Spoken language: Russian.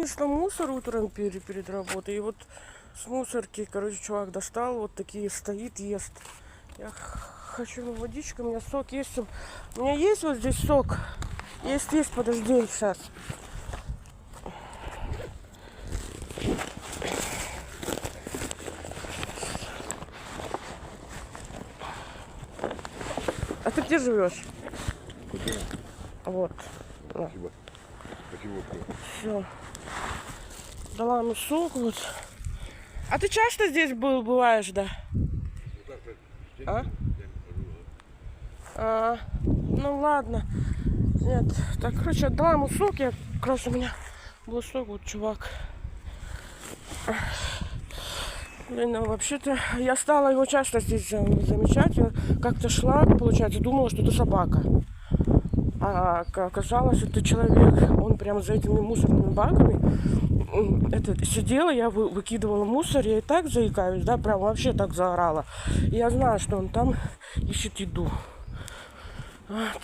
вынесла мусор утром перед работой. И вот с мусорки, короче, чувак достал. Вот такие стоит, ест. Я хочу водичку, у меня сок есть. У меня есть вот здесь сок. Есть, подожди, сейчас. А ты где живешь? Куда? Вот. Спасибо. Спасибо. Все. Дала ему сок вот. А ты часто здесь бываешь, да? Ну ладно. Нет. Так, короче, отдала ему сок. Я, короче, у меня был сок, вот чувак. Блин, ну, вообще-то я стала его часто здесь замечать. Я как-то шла, получается, думала, что это собака. А оказалось, это человек. Он прямо за этими мусорными баками сидела, я выкидывала мусор, я и так заикаюсь, да, прям вообще так заорала. И я знаю, что он там ищет еду. Вот.